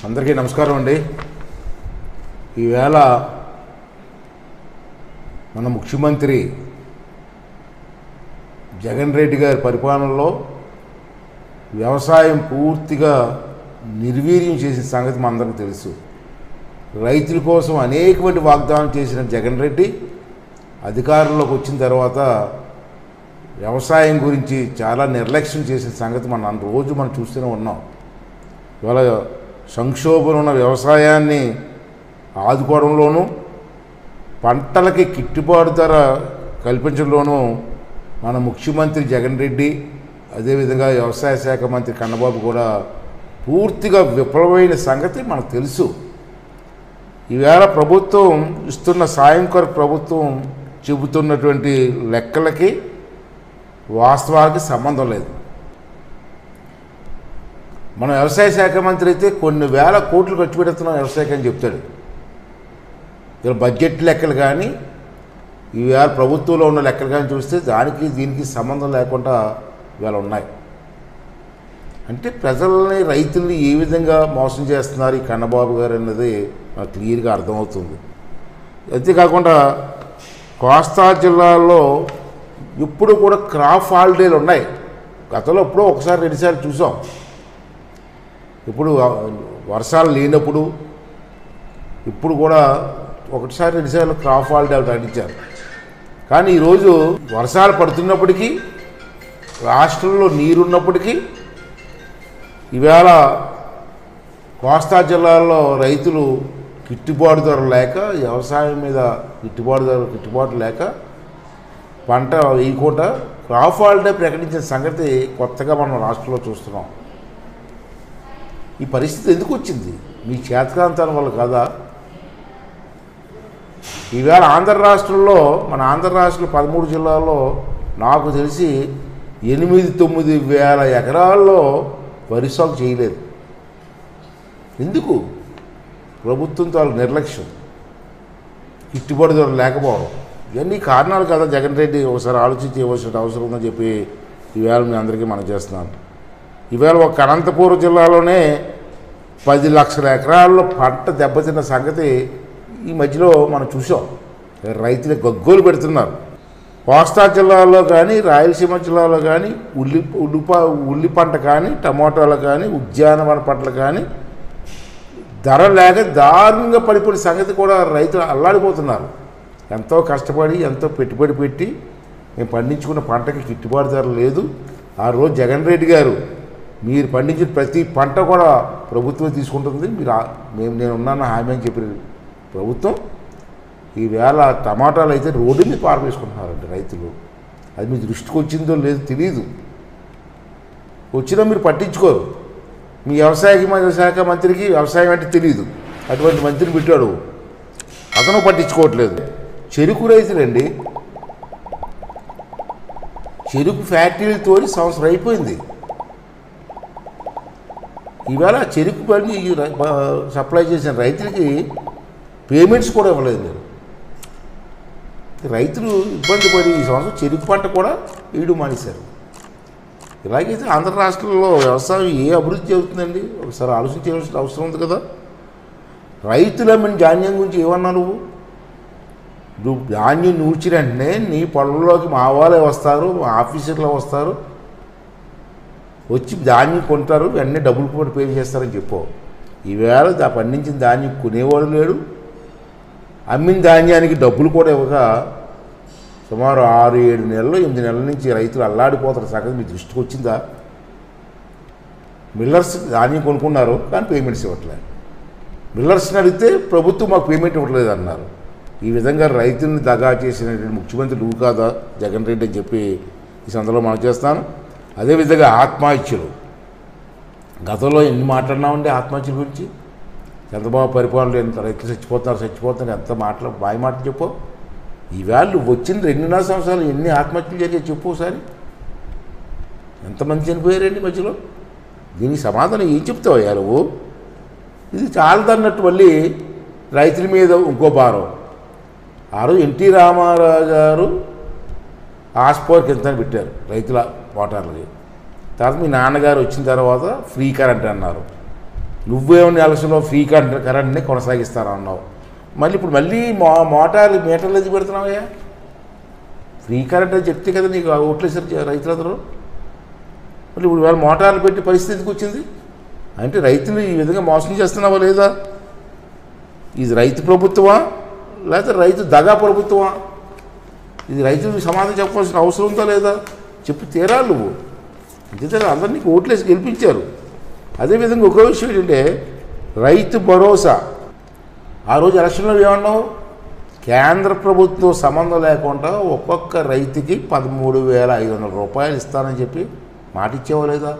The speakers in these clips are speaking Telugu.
అందరికీ నమస్కారం అండి. ఈవేళ మన ముఖ్యమంత్రి జగన్ రెడ్డి గారి పరిపాలనలో వ్యవసాయం పూర్తిగా నిర్వీర్యం చేసిన సంగతి మనందరికీ తెలుసు. రైతుల కోసం అనేకమంది వాగ్దానం చేసిన జగన్ రెడ్డి అధికారంలోకి వచ్చిన తర్వాత వ్యవసాయం గురించి చాలా నిర్లక్ష్యం చేసిన సంగతి మనం చూస్తూనే ఉన్నాం. ఇవాళ సంక్షోభం ఉన్న వ్యవసాయాన్ని ఆదుకోవడంలోనూ పంటలకి గిట్టుబాటు ధర కల్పించడంలోనూ మన ముఖ్యమంత్రి జగన్ రెడ్డి, అదేవిధంగా వ్యవసాయ శాఖ మంత్రి కన్నబాబు కూడా పూర్తిగా విఫలమైన సంగతి మనకు తెలుసు. ఈవేళ ప్రభుత్వం ఇస్తున్న సాయం కొరకు ప్రభుత్వం చెబుతున్నటువంటి లెక్కలకి వాస్తవానికి సంబంధం లేదు. మన వ్యవసాయ శాఖ మంత్రి అయితే కొన్ని వేల కోట్లు ఖర్చు పెడుతున్నాం వ్యవసాయకం అని చెప్తాడు. ఇలా బడ్జెట్ లెక్కలు కానీ ఈవేళ ప్రభుత్వంలో ఉన్న లెక్కలు కానీ చూస్తే దానికి దీనికి సంబంధం లేకుండా ఇవాళ ఉన్నాయి. అంటే ప్రజల్ని, రైతుల్ని ఏ విధంగా మోసం చేస్తున్నారు ఈ కన్నబాబు గారు అన్నది మనకు క్లియర్గా అర్థమవుతుంది. అంతేకాకుండా కోస్తా జిల్లాలో ఇప్పుడు కూడా క్రాప్ హాలిడేలు ఉన్నాయి. గతంలో ఎప్పుడో ఒకసారి రెండుసార్లు చూసాం. ఇప్పుడు వర్షాలు లేనప్పుడు ఇప్పుడు కూడా ఒకటిసారి రెండుసార్లు క్రాప్ హాలిడేలు ప్రకటించారు. కానీ ఈరోజు వర్షాలు పడుతున్నప్పటికీ, రాష్ట్రంలో నీరున్నప్పటికీ ఈవేళ కోస్తా జిల్లాలో రైతులు గిట్టుబాటు ధర లేక, వ్యవసాయం మీద గిట్టుబాటు లేక పంట వేయకుండా క్రాప్ హాలిడే ప్రకటించిన సంగతి కొత్తగా మనం రాష్ట్రంలో చూస్తున్నాం. ఈ పరిస్థితి ఎందుకు వచ్చింది? మీ చేతకాంతాల వల్ల కాదా? ఈవేళ ఆంధ్ర రాష్ట్రంలో, మన ఆంధ్ర రాష్ట్రంలో 13 జిల్లాల్లో నాకు తెలిసి 8-9 వేల ఎకరాల్లో వరి సాగు చేయలేదు. ఎందుకు? ప్రభుత్వం తాలూకు నిర్లక్ష్యం, గిట్టుబాటు ధర లేకపోవడం, ఇవన్నీ కారణాలు కదా. జగన్ రెడ్డి ఒకసారి ఆలోచించి ఇవ్వాల్సిన అవసరం ఉందని చెప్పి ఈవేళ మీ అందరికీ మనం చేస్తున్నాను. ఈవేళ ఒక అనంతపురం జిల్లాలోనే 10 లక్షల ఎకరాల్లో పంట దెబ్బతిన్న సంగతి ఈ మధ్యలో మనం చూసాం. రైతులు గగ్గోలు పెడుతున్నారు. కోస్తా జిల్లాలో కానీ, రాయలసీమ జిల్లాలో కానీ ఉల్లి పంట కానీ, టమోటాలు కానీ, ఉద్యానవన పంటలు కానీ ధర లేక దారుణంగా పడిపోయిన సంగతి కూడా రైతులు అల్లాడిపోతున్నారు. ఎంతో కష్టపడి, ఎంతో పెట్టుబడి పెట్టి మేము పండించుకున్న పంటకి గిట్టుబాటు ధర లేదు. ఆ రోజు జగన్ రెడ్డి గారు, మీరు పండించిన ప్రతి పంట కూడా ప్రభుత్వం తీసుకుంటుంది, నేను ఉన్నాను హామీ అని చెప్పిన ప్రభుత్వం ఈవేళ టమాటాలు అయితే రోడ్డు మీద పారవేసుకుంటున్నారండి రైతులు. అది మీ దృష్టికి వచ్చిందో లేదో తెలియదు. వచ్చినా మీరు పట్టించుకోరు. మీ వ్యవసాయ శాఖ మంత్రికి వ్యవసాయం అంటే తెలియదు. అటువంటి మంత్రిని పెట్టాడు, అతను పట్టించుకోవట్లేదు. చెరుకు రైతులండి, చెరుకు ఫ్యాక్టరీలతో సంవత్సరం అయిపోయింది. ఈవేళ చెరుకు బండి సప్లై చేసిన రైతులకి పేమెంట్స్ కూడా ఇవ్వలేదు. మీరు రైతులు ఇబ్బంది పడి ఈ సంవత్సరం చెరుకు పంట కూడా వేయడం మానేశారు. ఇలాగైతే ఆంధ్ర రాష్ట్రంలో వ్యవసాయం ఏ అభివృద్ధి చెబుతుందండి? ఒకసారి ఆలోచించవలసిన అవసరం ఉంది కదా. రైతులమ్మిన ధాన్యం గురించి ఏమన్నా నువ్వు ధాన్యం నూర్చిన వెంటనే నీ పొలంలోకి మా వాళ్ళే వస్తారు, మా ఆఫీసర్లు వస్తారు, వచ్చి ధాన్యం కొంటారు, వెంటనే డబ్బులు కూడా పే చేస్తారని చెప్పు. ఈవేళ పండించిన ధాన్యం కొనేవాడు లేడు, అమ్మిన ధాన్యానికి డబ్బులు కూడా ఇవ్వక సుమారు 6-7 నెలలు 8 నెలల నుంచి రైతులు అల్లాడిపోతారు. సంగతి మీ దృష్టికి వచ్చిందా? మిల్లర్స్ ధాన్యం కొనుక్కున్నారు కానీ పేమెంట్స్ ఇవ్వట్లేదు. మిల్లర్స్ని అడిగితే ప్రభుత్వం మాకు పేమెంట్ ఇవ్వట్లేదు అన్నారు. ఈ విధంగా రైతుల్ని దగా చేసినటువంటి ముఖ్యమంత్రి నువ్వు కాదా జగన్ రెడ్డి అని చెప్పి ఈ సందర్భంలో మనం చేస్తాను. అదేవిధంగా ఆత్మహత్యలు, గతంలో ఎన్ని మాట్లాడినామండి ఆత్మహత్యల గురించి? చంద్రబాబు పరిపాలనలో ఎంత రైతులు చచ్చిపోతున్నారు ఎంత బాయి మాట చెప్పు. ఈవేళ నువ్వు వచ్చిన 2.5 సంవత్సరాలు ఎన్ని ఆత్మహత్యలు జరిగాయి చెప్పు ఒకసారి. ఎంతమంది చనిపోయారండి మధ్యలో? దీనికి సమాధానం ఏం చెప్తావయ్యా నువ్వు? ఇది చాలదన్నట్టు మళ్ళీ రైతుల మీద ఇంకో భారం. ఆ రోజు ఎన్టీ రామారావు గారు ఆస్పోర్కి ఎంత పెట్టారు రైతుల మోటార్లకి. తర్వాత మీ నాన్నగారు వచ్చిన తర్వాత ఫ్రీ కరెంట్ అన్నారు. నువ్వేమో ఎలక్షన్లో ఫ్రీ కరెంట్ని కొనసాగిస్తానన్నావు. మళ్ళీ మోటార్లు మీటర్లు ఎందుకు పెడుతున్నావయ్యా? ఫ్రీ కరెంట్ అని చెప్తే కదా నీకు ఓట్లేసారు రైతులందరూ. మళ్ళీ ఇప్పుడు వాళ్ళు మోటార్లు పెట్టి పరిస్థితికి వచ్చింది అంటే రైతులు ఈ విధంగా మోసం చేస్తున్నావా లేదా? ఇది రైతు ప్రభుత్వమా లేకపోతే రైతు దగా ప్రభుత్వమా? ఇది రైతులకు సమాధానం చెప్పాల్సిన అవసరం ఉందా లేదా? చెప్పి తీరాలి నువ్వు. అంతేకాదు అందరినీ ఓట్లేసి గెలిపించారు. అదేవిధంగా ఒక విషయం ఏంటంటే రైతు భరోసా. ఆ రోజు ఎలక్షన్లో ఏమన్నావు? కేంద్ర ప్రభుత్వం సంబంధం లేకుండా ఒక్కొక్క రైతుకి 13,500 రూపాయలు ఇస్తానని చెప్పి మాట ఇచ్చేవా లేదా?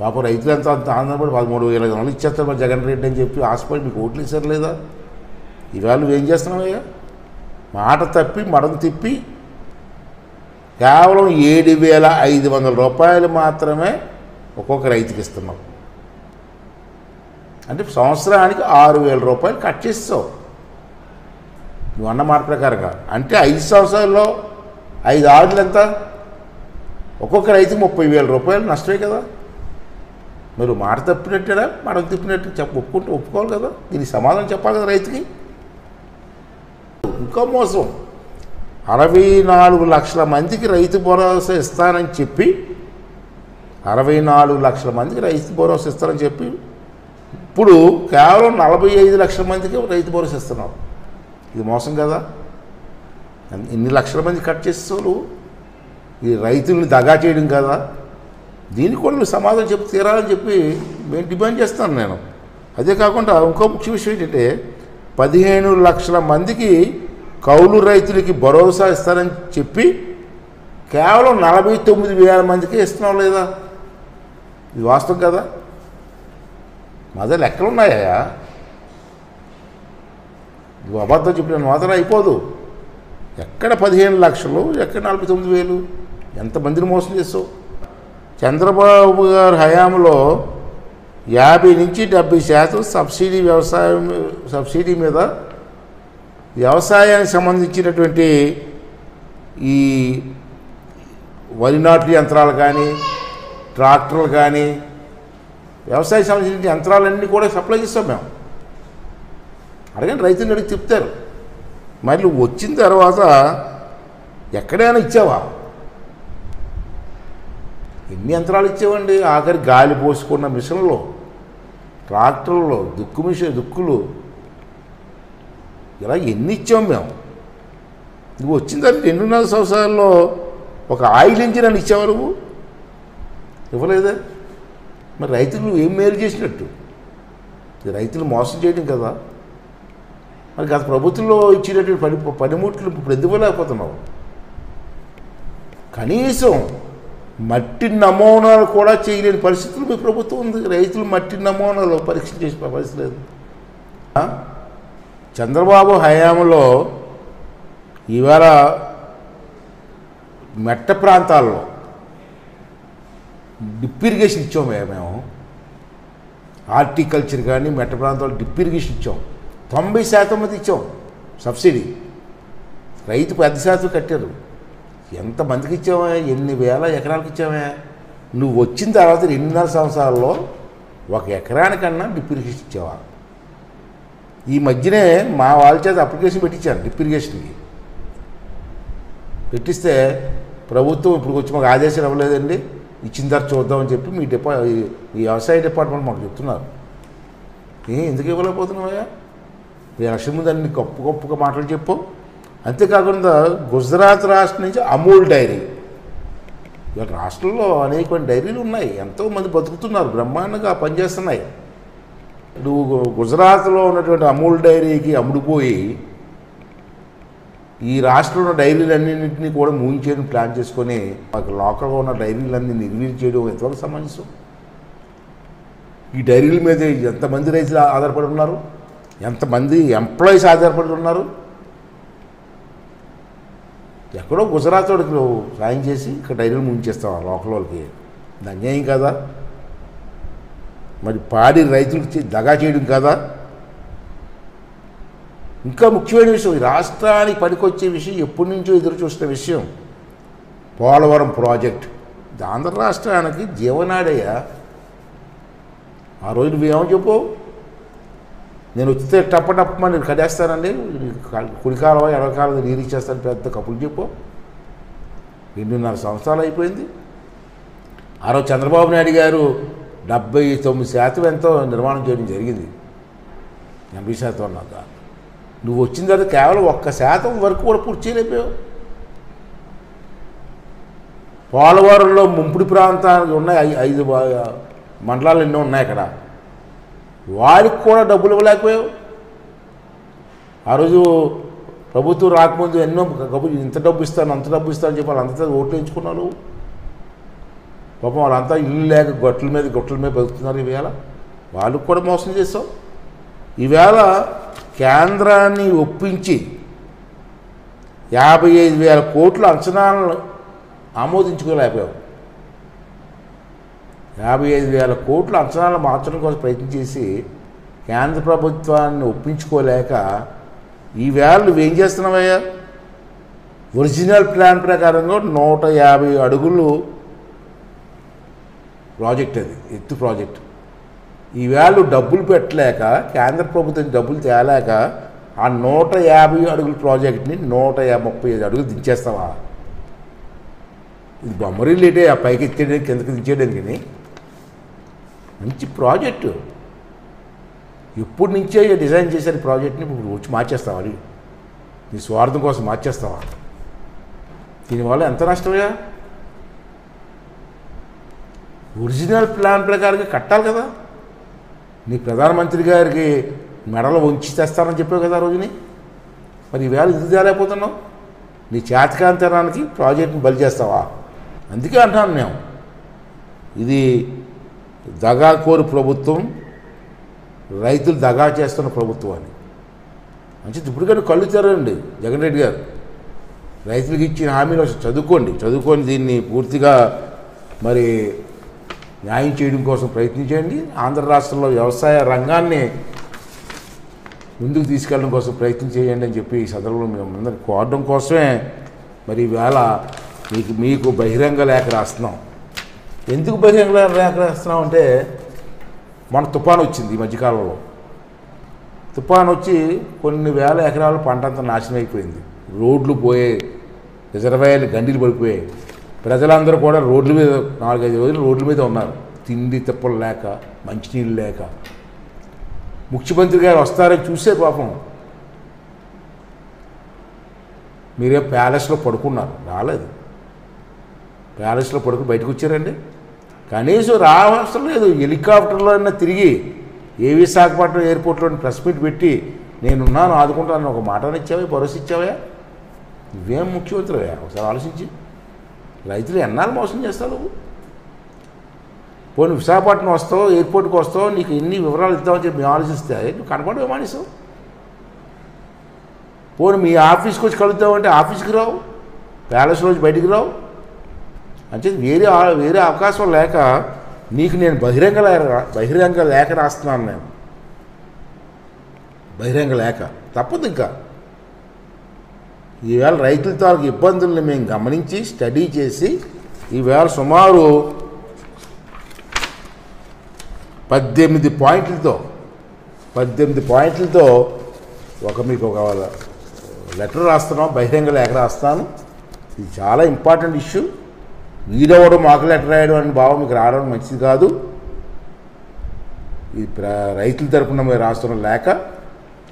పాప రైతులంతా అంత ఆనందపడి 13,500 ఇచ్చేస్తారు మరి జగన్ రెడ్డి అని చెప్పి ఆశపడి మీకు ఓట్లు ఇచ్చారు లేదా? ఇవాళ నువ్వేం చేస్తున్నావయ్యా? మాట తప్పి మడం తిప్పి కేవలం 7,500 రూపాయలు మాత్రమే ఒక్కొక్క రైతుకి ఇస్తున్నావు. అంటే సంవత్సరానికి 6,000 రూపాయలు కట్ చేస్తావు నువ్వు అన్న మాట ప్రకారంగా. అంటే 5 సంవత్సరాల్లో 5 ఆరులు ఎంత? ఒక్కొక్క రైతుకి 30,000 రూపాయలు నష్టమే కదా. మీరు మాట తప్పినట్టేనా మడం తిప్పినట్టు ఒప్పుకోవాలి కదా. దీనికి సమాధానం చెప్పాలి కదా రైతుకి. ఇంకా మోసం 64 లక్షల మందికి రైతు భరోసా ఇస్తానని చెప్పి 64 లక్షల మందికి రైతు భరోసా ఇస్తారని చెప్పి ఇప్పుడు కేవలం 45 లక్షల మందికి రైతు భరోసా ఇస్తున్నావు. ఇది మోసం కదా. ఇన్ని లక్షల మంది కట్ చేస్తావు. ఈ రైతుల్ని దగా చేయడం కదా. దీనికి కూడా నువ్వు సమాధానం చెప్పి తీరాలని చెప్పి మేము డిమాండ్ చేస్తాను నేను. అదే కాకుండా ఇంకో ముఖ్య విషయం ఏంటంటే 15 లక్షల మందికి కౌలు రైతులకి భరోసా ఇస్తారని చెప్పి కేవలం 49,000 మందికి ఇస్తున్నావు లేదా? ఇది వాస్తవం కదా. మాదే లెక్కలు ఉన్నాయా? నువ్వు అబద్ధం చెప్పిన మాత్రం అయిపోదు. ఎక్కడ 15 లక్షలు, ఎక్కడ 49,000? ఎంతమందిని మోసం చేస్తావు? చంద్రబాబు గారి హయాంలో 50 నుంచి 70% సబ్సిడీ మీద వ్యవసాయానికి సంబంధించినటువంటి ఈ వరి నాట్లు యంత్రాలు కానీ ట్రాక్టర్లు కానీ వ్యవసాయం సంబంధించిన యంత్రాలన్నీ కూడా సప్లై చేస్తాం మేము. అడగండి రైతులు అడిగి చెప్తారు. మరి నువ్వు వచ్చిన తర్వాత ఎక్కడైనా ఇచ్చావా? ఎన్ని యంత్రాలు ఇచ్చావండి? ఆఖరి గాలి పోసుకున్న మిషన్లు, ట్రాక్టర్లు, దుక్కులు ఇలా ఎన్ని ఇచ్చాము మేము? నువ్వు వచ్చిన తర్వాత 2.5 సంవత్సరాల్లో ఒక ఆయిల్ ఇంజిన్ అని ఇచ్చావు నువ్వు? ఇవ్వలేదే. మరి రైతులు నువ్వు ఏం మేలు చేసినట్టు? రైతులు మోసం చేయడం కదా. మరి గత ప్రభుత్వంలో ఇచ్చినటువంటి పనిముట్లు ఇప్పుడు ఎందుకు లేకపోతున్నావు? కనీసం మట్టి నమూనాలు కూడా చేయలేని పరిస్థితులు మీ ప్రభుత్వం ఉంది. రైతులు మట్టి నమూనాలు పరీక్ష చేసే పరిస్థితి లేదు. చంద్రబాబు హయాంలో ఇవాళ మెట్ట ప్రాంతాల్లో డ్రిప్ ఇరిగేషన్ ఇచ్చాము మేము. హార్టికల్చర్ కానీ మెట్ట ప్రాంతాల్లో డ్రిప్ ఇరిగేషన్ ఇచ్చాం. 90% మంది ఇచ్చాం సబ్సిడీ. రైతు 10% కట్టారు. ఎంతమందికి ఇచ్చావా? ఎన్ని వేల ఎకరాలకు ఇచ్చావా? నువ్వు వచ్చిన తర్వాత 2.5 సంవత్సరాల్లో 1 ఎకరానికన్నా డ్రిప్ ఇరిగేషన్ ఇచ్చావా? ఈ మధ్యనే మా వాళ్ళ చేత అప్లికేషన్ పెట్టించాను డ్రిప్ ఇరిగేషన్కి. పెట్టిస్తే ప్రభుత్వం ఇప్పుడు వచ్చి మాకు ఆదేశాలు ఇవ్వలేదండి, ఇచ్చిన తర్వాత చూద్దామని చెప్పి ఈ వ్యవసాయ డిపార్ట్మెంట్ మాకు చెప్తున్నారు. ఎందుకు ఇవ్వలేకపోతున్నావయ్యా? ఈ ఎలక్షన్ ముందు అన్ని గొప్పగా మాటలు చెప్పు. అంతేకాకుండా గుజరాత్ రాష్ట్రం నుంచి అమూల్ డైరీ. ఇవాళ రాష్ట్రంలో అనేకమైన డైరీలు ఉన్నాయి. ఎంతోమంది బతుకుతున్నారు, బ్రహ్మాండంగా పనిచేస్తున్నాయి. నువ్వు గుజరాత్లో ఉన్నటువంటి అమూల్ డైరీకి అమ్ముడుపోయి ఈ రాష్ట్రంలో డైరీలన్నింటినీ కూడా మూయించేయడం ప్లాన్ చేసుకొని మాకు లోకల్గా ఉన్న డైరీలన్నీ నిర్వీర్యం చేయడం ఎంతవరకు సమంజసం? ఈ డైరీల మీద ఎంతమంది రైతులు ఆధారపడి ఉన్నారు? ఎంతమంది ఎంప్లాయీస్ ఆధారపడి ఉన్నారు? ఎక్కడో గుజరాత్ వాడికి నువ్వు సాయం చేసి ఇక్కడ డైరీలు ముంచేస్తావా లోకల్ వాళ్ళకి? ఇది అన్యాయం కదా. మరి పాడి రైతులకు దగా చేయడం కదా. ఇంకా ముఖ్యమైన విషయం, ఈ రాష్ట్రానికి పనికొచ్చే విషయం, ఎప్పటి నుంచో ఎదురు చూస్తున్న విషయం, పోలవరం ప్రాజెక్ట్. ఆంధ్ర రాష్ట్రానికి జీవనాడయ్యా. ఆ రోజు నువ్వేమో చెప్పు, నేను వచ్చితే టప్పమని నేను కట్టేస్తానండి, కుడికాలం ఎడకాలం నీరు ఇచ్చేస్తాను, పెద్ద కప్పులు చెప్పు. 2.5 సంవత్సరాలు అయిపోయింది. ఆ రోజు చంద్రబాబు నాయుడు గారు 79% ఎంతో నిర్మాణం చేయడం జరిగింది, 80% అన్నాక. నువ్వు వచ్చిన తర్వాత కేవలం 1% వరకు కూడా పూర్తి చేయలేకపోయావు. పోలవరంలో ముంపుడి ప్రాంతానికి ఉన్నాయి 5 మండలాలు ఎన్నో ఉన్నాయి అక్కడ, వారికి కూడా డబ్బులు ఇవ్వలేకపోయావు. ఆ రోజు ప్రభుత్వం రాకముందు ఎన్నో ఇంత డబ్బు ఇస్తాను అంత డబ్బు ఇస్తాను చెప్పి వాళ్ళంతా ఓట్లు వేయించుకున్నారు. పాపం వాళ్ళంతా ఇల్లు లేక గొట్టల మీద బతుకుతున్నారు. ఈవేళ వాళ్ళకు కూడా మోసం చేస్తావు. ఈవేళ కేంద్రాన్ని ఒప్పించి 55,000 కోట్ల అంచనాలను ఆమోదించుకోలేకపోయావు. 55,000 కోట్ల అంచనాలు మార్చడం కోసం ప్రయత్నం చేసి కేంద్ర ప్రభుత్వాన్ని ఒప్పించుకోలేక ఈవేళ నువ్వేం చేస్తున్నావయ్యా? ఒరిజినల్ ప్లాన్ ప్రకారంగా 150 అడుగులు ప్రాజెక్ట్, అది ఎత్తు ప్రాజెక్టు. ఈవేళ డబ్బులు పెట్టలేక, కేంద్ర ప్రభుత్వం డబ్బులు తేలేక ఆ 150 అడుగుల ప్రాజెక్ట్ని 135 అడుగులు దించేస్తావా? ఇది బొమ్మరిల్లేటే ఆ పైకి ఎత్తేయడానికి కిందకి దించేయడానికి. మంచి ప్రాజెక్టు, ఎప్పటి నుంచే డిజైన్ చేశారు ప్రాజెక్ట్ని, ఇప్పుడు వచ్చి మార్చేస్తావా? అది నీ స్వార్థం కోసం మార్చేస్తావా? దీనివల్ల ఎంత నష్టమయ్యా? ఒరిజినల్ ప్లాన్ ప్రకారంగా కట్టాలి కదా. నీ ప్రధానమంత్రి గారికి మెడలు వంచి తెస్తానని చెప్పావు కదా ఆ రోజుని. మరి ఈవేళ ఇది తేలేకపోతున్నావు. నీ చేతకాంతనానికి ప్రాజెక్ట్ని బలి చేస్తావా? అందుకే అంటున్నాను మేము, ఇది దగాకోరు ప్రభుత్వం, రైతులు దగా చేస్తున్న ప్రభుత్వం అని. మంచిది. ఇప్పుడు కానీ కళ్ళు తెరండి జగన్ రెడ్డి గారు. రైతులకు ఇచ్చిన హామీలు చదువుకోండి, దీన్ని పూర్తిగా మరి న్యాయం చేయడం కోసం ప్రయత్నించండి. ఆంధ్ర రాష్ట్రంలో వ్యవసాయ రంగాన్ని ముందుకు తీసుకెళ్ళడం కోసం ప్రయత్నం చేయండి అని చెప్పి ఈ సందర్భంలో మేము అందరినీ కోరడం కోసమే మరి ఈవేళ మీకు బహిరంగ లేఖ రాస్తున్నాం. ఎందుకు బహిరంగ లేఖ రాస్తున్నాం అంటే, మన తుఫాను వచ్చింది ఈ మధ్యకాలంలో. తుఫాను వచ్చి కొన్ని వేల ఎకరాల పంట అంతా నాశనం అయిపోయింది. రోడ్లు పోయాయి, రిజర్వాయర్లు గండిలు పడిపోయాయి. ప్రజలందరూ కూడా రోడ్ల మీద 4-5 రోజులు రోడ్ల మీద ఉన్నారు, తిండి తిప్పలు లేక, మంచినీళ్ళు లేక. ముఖ్యమంత్రి గారు వస్తారని చూసే పాపం మీరే ప్యాలెస్లో పడుకున్నారు, రాలేదు. ప్యాలెస్లో పడుకుని బయటకు వచ్చారండి. కనీసం రావసరం లేదు, హెలికాప్టర్లో అయినా తిరిగి విశాఖపట్నం ఎయిర్పోర్ట్లో ప్రెస్ మీట్ పెట్టి నేనున్నాను ఆదుకుంటాను ఒక మాట ఇచ్చావా, భరోసా ఇచ్చావా? నువ్వేం ముఖ్యమంత్రి అయ్యా? ఒకసారి ఆలోచించి. రైతులు ఎన్నాళ్ళు మోసం చేస్తావు నువ్వు? పోనీ విశాఖపట్నం వస్తావు, ఎయిర్పోర్ట్కి వస్తావు, నీకు ఎన్ని వివరాలు ఇద్దామని చెప్పి మేము ఆలోచిస్తే నువ్వు కనపడమే మానేసావు. పోనీ మీ ఆఫీస్కి వచ్చి కలుద్దామంటే ఆఫీస్కి రావు, ప్యాలెస్ రోజు బయటికి రావు. అంటే వేరే అవకాశం లేక నీకు నేను బహిరంగ లేఖ రాస్తున్నాను. నేను బహిరంగ లేఖ తప్పదు. ఇంకా ఈవేళ రైతుల తాలూకు ఇబ్బందుల్ని మేము గమనించి స్టడీ చేసి ఈవేళ సుమారు 18 పాయింట్లతో మీకు ఒక లెటర్ రాస్తున్నాం, బహిరంగ లేఖ రాస్తాను. ఇది చాలా ఇంపార్టెంట్ ఇష్యూ. వీడవడం మాకు లెటర్ రాయడం అని భావం మీకు రావడం మంచిది కాదు. ఇది రైతుల తరపున మీరు రాస్తున్న లేఖ.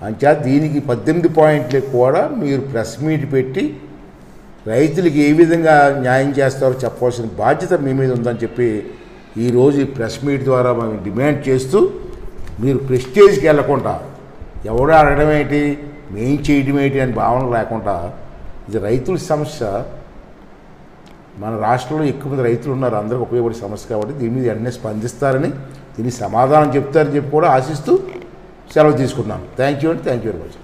అంచా దీనికి 18 పాయింట్లు కూడా మీరు ప్రెస్ మీట్ పెట్టి రైతులకి ఏ విధంగా న్యాయం చేస్తారో చెప్పవలసిన బాధ్యత మీ మీద ఉందని చెప్పి ఈరోజు ఈ ప్రెస్ మీట్ ద్వారా మేము డిమాండ్ చేస్తూ, మీరు ప్రెస్టేజ్కి వెళ్లకుండా ఎవడో అడగడం ఏంటి, మేం చేయడం ఏంటి అని భావన లేకుండా, ఇది రైతుల సమస్య. మన రాష్ట్రంలో ఎక్కువ మంది రైతులు ఉన్నారు, అందరికీ ఉపయోగపడే సమస్య కాబట్టి దీని మీద వెంటనే స్పందిస్తారని, దీనికి సమాధానం చెప్తారని చెప్పి కూడా ఆశిస్తూ సెలవు తీసుకున్నాను. Thank you very much.